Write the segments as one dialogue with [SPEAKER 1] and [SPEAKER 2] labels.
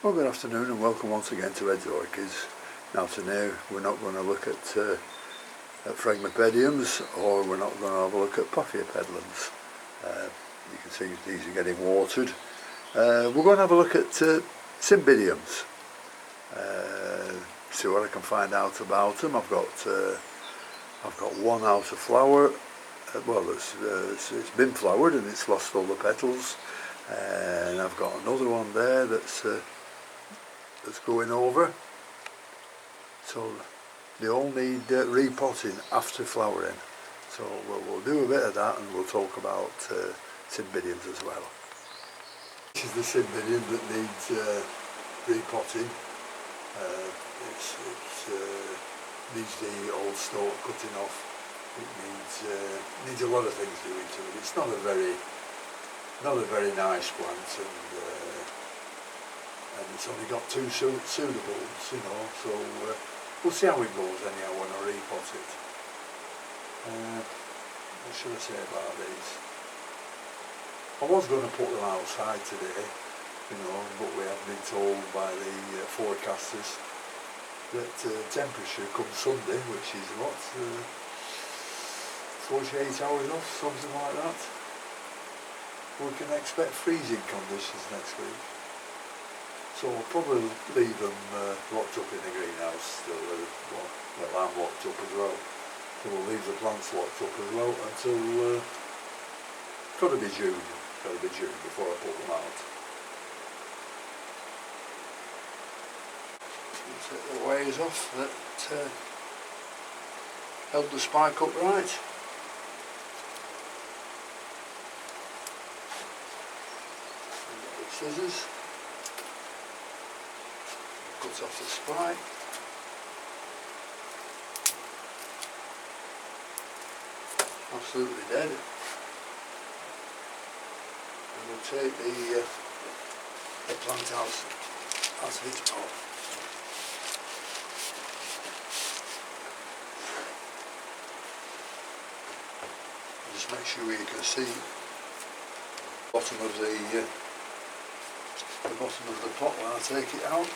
[SPEAKER 1] Well, good afternoon and welcome once again to Ed's Orchids. Now today we're not going to look at Fragmipediums, or we're not going to have a look at Paphiopedilums. You can see these are getting watered. We're going to have a look at Cymbidiums. See what I can find out about them. I've got one out of flower. Well, it's been flowered and it's lost all the petals, and I've got another one there that's going over. So they all need repotting after flowering. So we'll do a bit of that, and we'll talk about Cymbidiums as well. This is the Cymbidium that needs repotting. It needs the old stalk cutting off. It needs a lot of things doing to it. It's not a very nice plant, and it's only got two pseudobulbs, you know. So we'll see how it goes anyhow when I repot it. What should I say about these? I was going to put them outside today, you know, but we have been told by the forecasters that temperature comes Sunday, which is what, 48 hours off, something like that. We can expect freezing conditions next week. So we'll probably leave them locked up in the greenhouse still. Well, I'm locked up as well. So we'll leave the plants locked up as well until got to be June before I put them out. Take the wires off that held the spike upright. Scissors, cut off the spike. Absolutely dead. And we'll take the plant out of its pot. Just make sure you can see the bottom of the bottom of the pot when I take it out.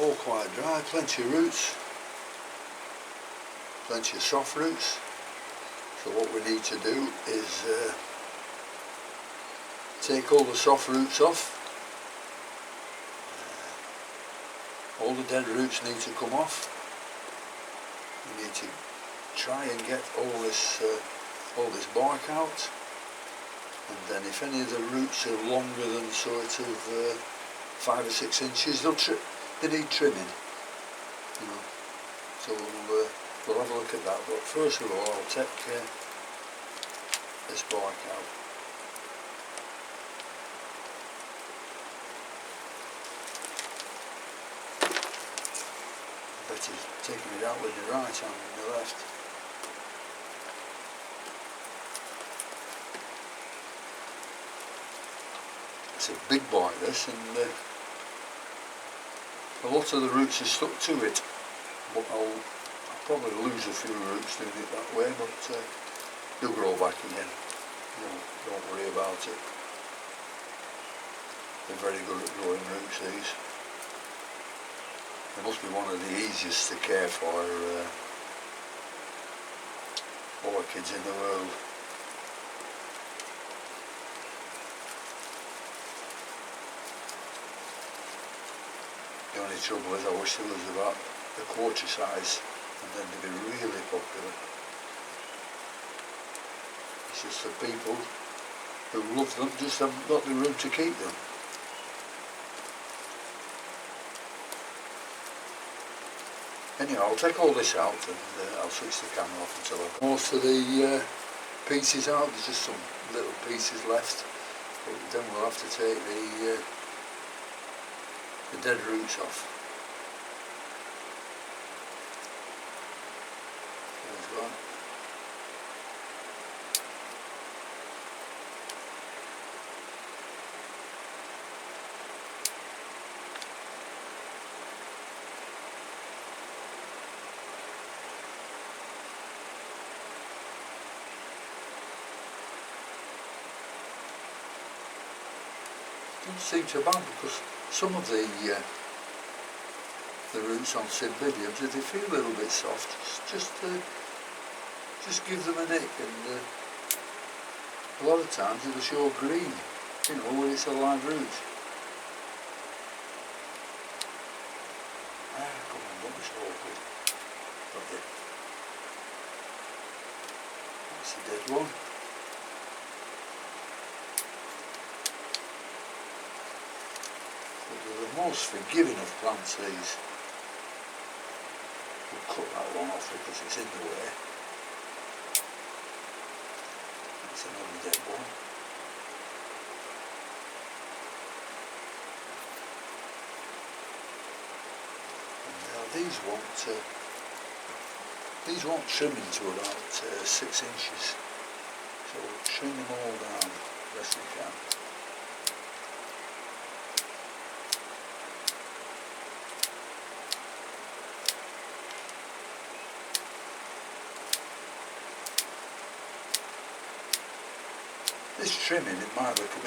[SPEAKER 1] All quite dry, plenty of roots, plenty of soft roots. So what we need to do is take all the soft roots off. All the dead roots need to come off. You need to try and get all this bark out. And then if any of the roots are longer than sort of 5 or 6 inches, they need trimming. You know. So we'll have a look at that. But first of all, I'll take this bark out. Taking it out with your right hand and your left. It's a big bark, this, and a lot of the roots are stuck to it, but I'll probably lose a few roots doing it that way, but they'll grow back again. Don't worry about it. They're very good at growing roots, these. It must be one of the easiest to care for orchids in the world. The only trouble is I wish there was about a quarter size, and then they'd be really popular. It's just the people who love them just haven't got the room to keep them. Anyhow, I'll take all this out and I'll switch the camera off until I've got most of the pieces out. There's just some little pieces left, but then we'll have to take the dead roots off. There's one. doesn't seem too bad, because some of the roots on Cymbidiums, if they feel a little bit soft, just give them a nick, and a lot of times it'll show green, you know, when it's a live root. Come on, don't be so awkward. Got it. That's a dead one. But they're the most forgiving of plants, these. We'll cut that one off because it's in the way. That's another dead one. And now these want trimming to about 6 inches. So we'll trim them all down best we can. This trimming, it might look a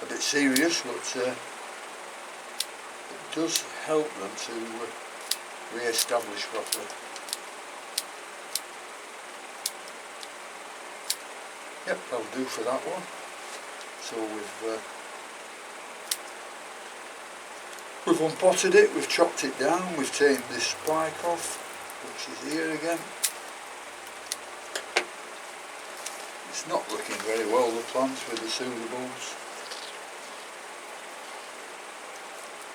[SPEAKER 1] bit serious, but it does help them to re-establish properly. Yep, that'll do for that one. So we've unpotted it, we've chopped it down, we've taken this spike off, which is here again. It's not looking very well, the plants with the pseudobulbs.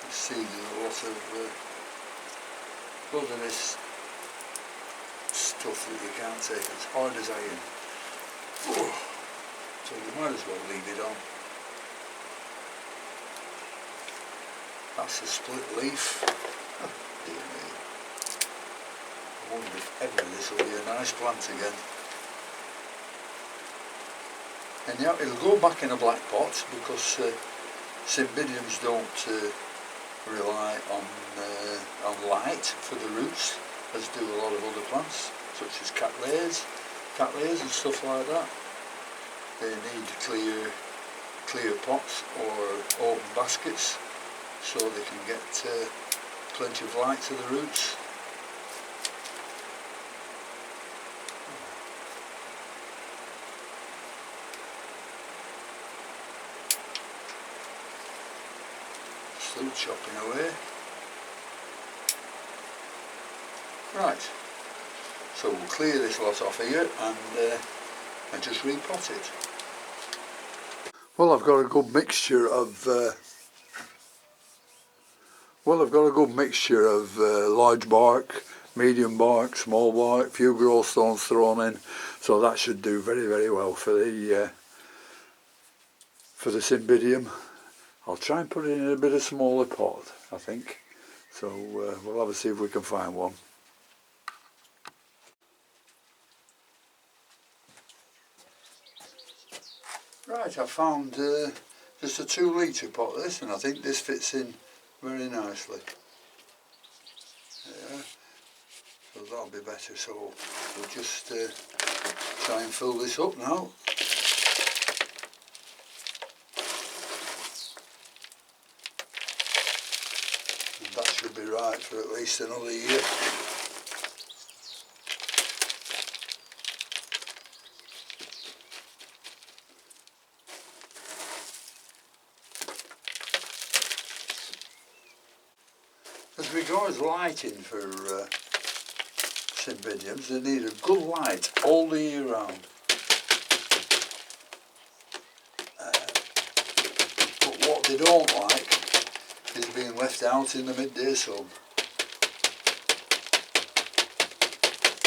[SPEAKER 1] You see there's a lot of this stuff that you can't take, it's hard as iron. Oh, so you might as well leave it on. That's a split leaf. Oh, dear me. I wonder if ever this will be a nice plant again. And yeah, it'll go back in a black pot, because Cymbidiums don't rely on light for the roots, as do a lot of other plants, such as cattleyas and stuff like that. They need clear pots or open baskets, so they can get plenty of light to the roots. Still chopping away. Right, so we'll clear this lot off here and just repot it. Well, I've got a good mixture of large bark, medium bark, small bark, few growth stones thrown in, so that should do very, very well for the Cymbidium. I'll try and put it in a bit of smaller pot, I think. So we'll have a see if we can find one. Right, I found just a 2 litre pot this, and I think this fits in very nicely. Yeah, so that'll be better. So we'll just try and fill this up now. That should be right for at least another year. As regards lighting for Cymbidiums, they need a good light all the year round. But what they don't like is being left out in the midday sun.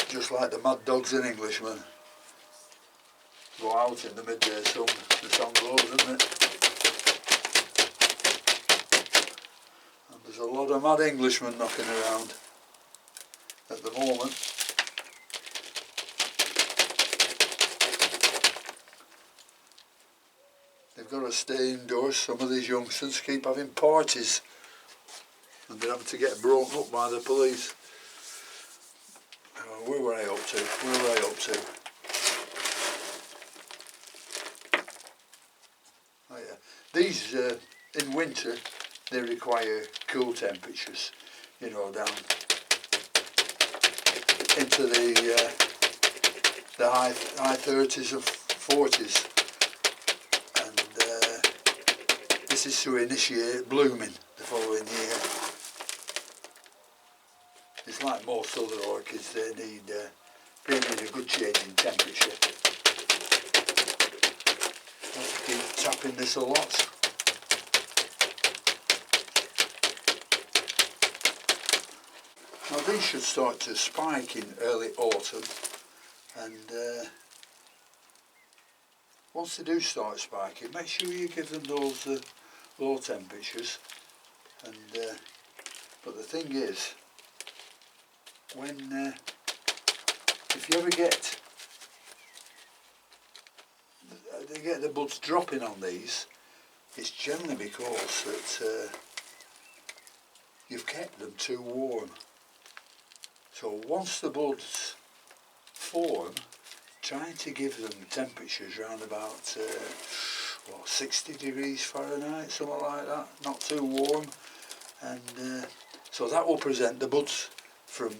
[SPEAKER 1] Just like the mad dogs and Englishmen go out in the midday sun, the sun goes, isn't it? And there's a lot of mad Englishmen knocking around at the moment. They've got to stay indoors. Some of these youngsters keep having parties and they're having to get broken up by the police. Where were I up to? Where were I up to? Oh These in winter they require cool temperatures, you know, down into the high 30s or 40s, and this is to initiate blooming the following year. It's like most other orchids, they need a good change in temperature. Let's keep tapping this a lot. Now these should start to spike in early autumn, and once they do start spiking, make sure you give them those low temperatures. And but the thing is, when if you ever get the buds dropping on these, it's generally because that you've kept them too warm. So once the buds form, trying to give them temperatures around about 60 degrees Fahrenheit, something like that, not too warm, and so that will prevent the buds from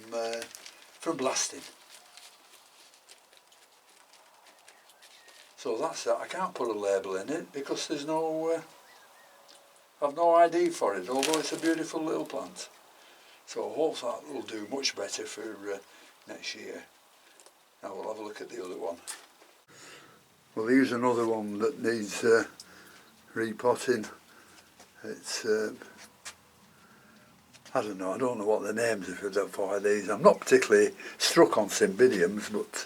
[SPEAKER 1] blasting. So that's that. I can't put a label in it because there's no, I've no ID for it, although it's a beautiful little plant. So I hope that will do much better for next year. Now we'll have a look at the other one. Well, here's another one that needs repotting. It's I don't know what the names are for these. I'm not particularly struck on Cymbidiums, but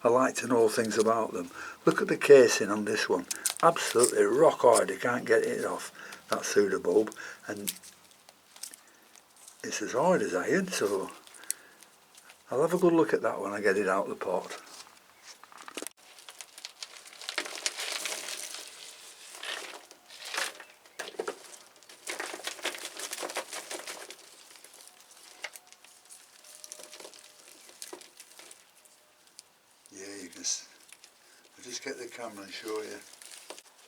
[SPEAKER 1] I like to know things about them. Look at the casing on this one. Absolutely rock hard, you can't get it off, that pseudobulb. And it's as hard as iron, so I'll have a good look at that when I get it out of the pot. Yeah, you can. I'll just get the camera and show you.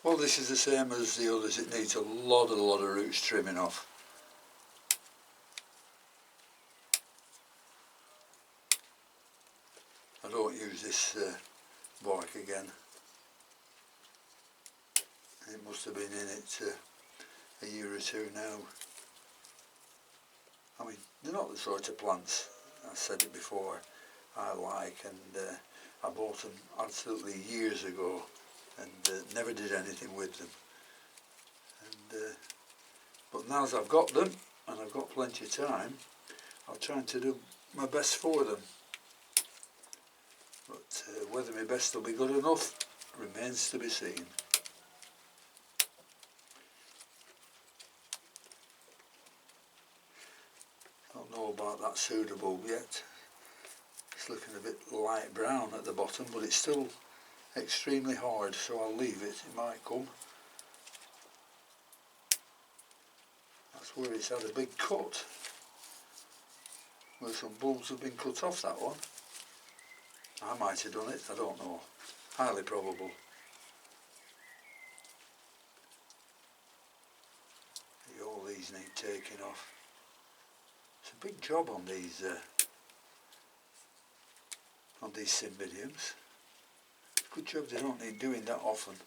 [SPEAKER 1] Well, this is the same as the others. It needs a lot of roots trimming off. I don't use this bark again. It must have been in it a year or two now. I mean, they're not the sort of plants, I said it before, I like, and I bought them absolutely years ago and never did anything with them. And but now as I've got them and I've got plenty of time, I'm trying to do my best for them. But whether my best will be good enough remains to be seen. Don't know about that pseudobulb yet. It's looking a bit light brown at the bottom, but it's still extremely hard, so I'll leave it. It might come. That's where it's had a big cut, where some bulbs have been cut off, that one. I might have done it, I don't know. Highly probable. All these need taking off. It's a big job on these Cymbidiums. Good job they don't need doing that often.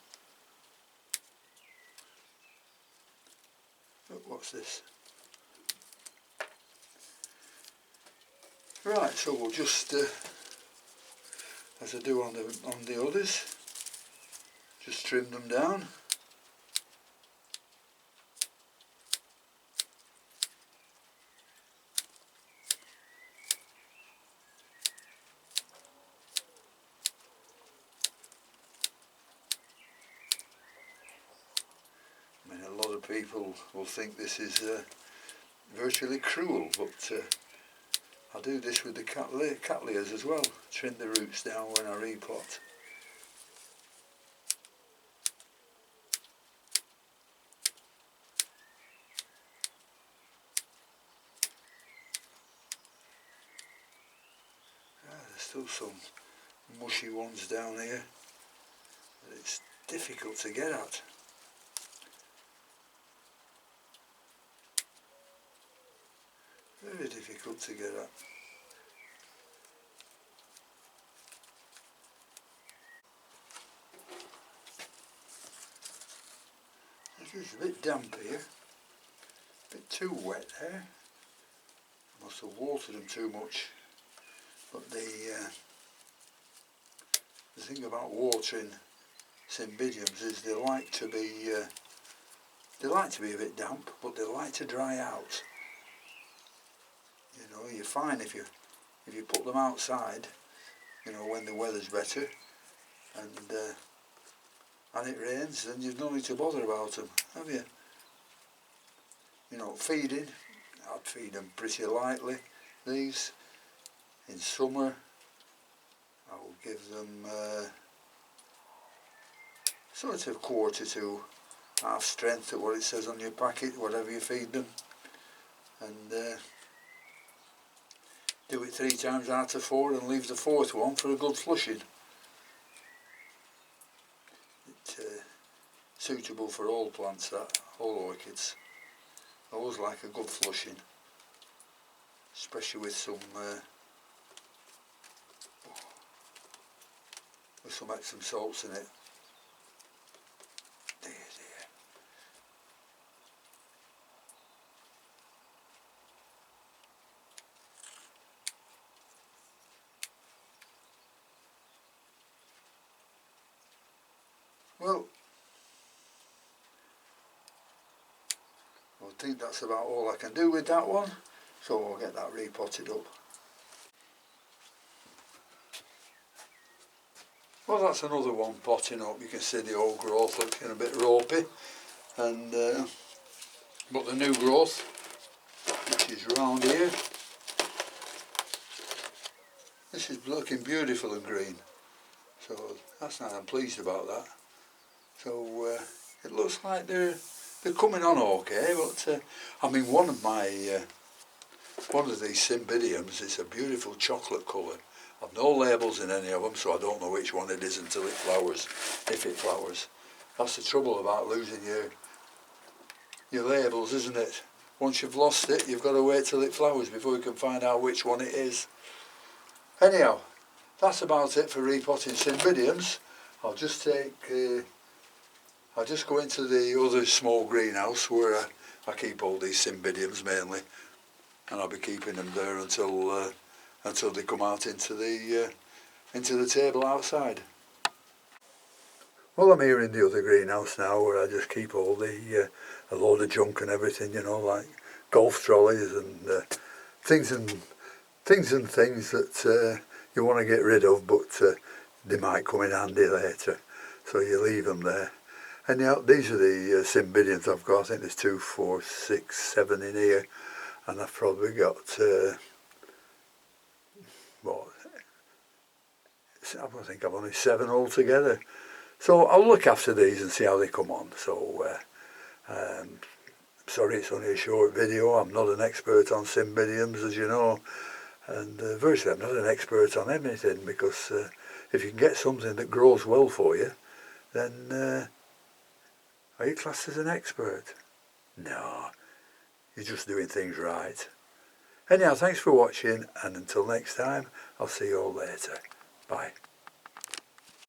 [SPEAKER 1] Look, what's this? Right, so we'll just, as I do on the others, just trim them down. I mean, a lot of people will think this is virtually cruel, but I do this with the cattleyas as well. Trim the roots down when I repot. There's still some mushy ones down here that it's difficult to get at. Very difficult to get at. This is a bit damp here, a bit too wet there. Must have watered them too much. But the thing about watering Cymbidiums is they like to be a bit damp, but they like to dry out. You know, you're fine if you put them outside, you know, when the weather's better, and it rains, then you've no need to bother about them, have you? You know, feeding, I'd feed them pretty lightly. These in summer, I will give them sort of quarter to half strength at what it says on your packet, whatever you feed them, and do it 3 times out of 4 and leave the 4th one for a good flushing. It's suitable for all plants, that, all orchids. I always like a good flushing, especially with some Epsom salts in it. Dear, dear. Well, I think that's about all I can do with that one, so I'll get that repotted up. Well, that's another one potting up. You can see the old growth looking a bit ropey, and but the new growth, which is round here, this is looking beautiful and green. So that's nice. I'm pleased about that. So it looks like they're coming on okay. But I mean, one of these Cymbidiums is a beautiful chocolate colour. I've no labels in any of them, so I don't know which one it is until it flowers, if it flowers. That's the trouble about losing your labels, isn't it? Once you've lost it, you've got to wait till it flowers before you can find out which one it is. Anyhow, that's about it for repotting Cymbidiums. I'll just go into the other small greenhouse where I keep all these Cymbidiums mainly, and I'll be keeping them there until they come out into the table outside. Well, I'm here in the other greenhouse now, where I just keep all a load of junk and everything, you know, like golf trolleys and things that you want to get rid of, but they might come in handy later, so you leave them there. And yeah, these are the Cymbidiums I've got. I think there's 2, 4, 6, 7 in here, and I've probably got I think I've only 7 altogether. So I'll look after these and see how they come on. So sorry, it's only a short video. I'm not an expert on Cymbidiums, as you know, and virtually I'm not an expert on anything, because if you can get something that grows well for you, then are you classed as an expert? No, you're just doing things right. Anyhow, thanks for watching, and until next time, I'll see you all later. Bye.